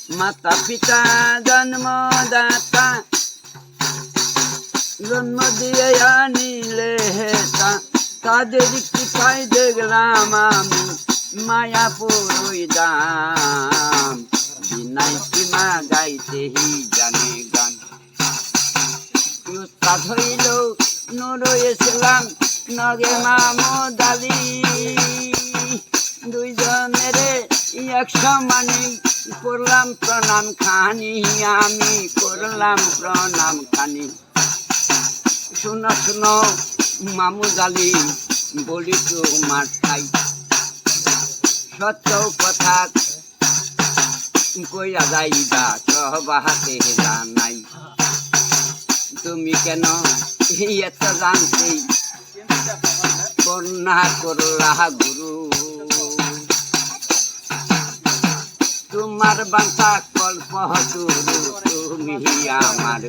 মাতা পিতা জন্মদাতা জন্ম দিয়ে আনিলে হেতা তাদের কৃপায় দেখলাম আমি মায়াপুর দাম বিনাই সীমা গাইতেই জানে গান উস্তাদ হইল নুর ইসলাম নগে মাহমুদ আলী দুইজনের এক সমানে করলাম প্রণাম খানি আমি করলাম প্রণাম খানি শুনো শুনো মাহমুদ আলী বলি তোমার ঠাই সত্য কথা কইয়া যাইবা সবাহাতে জানাই তুমি কেন এত জানতেই কন্যা করলা গুরু তোমার বাঞ্ছা কল্প গুরু তুমি আমার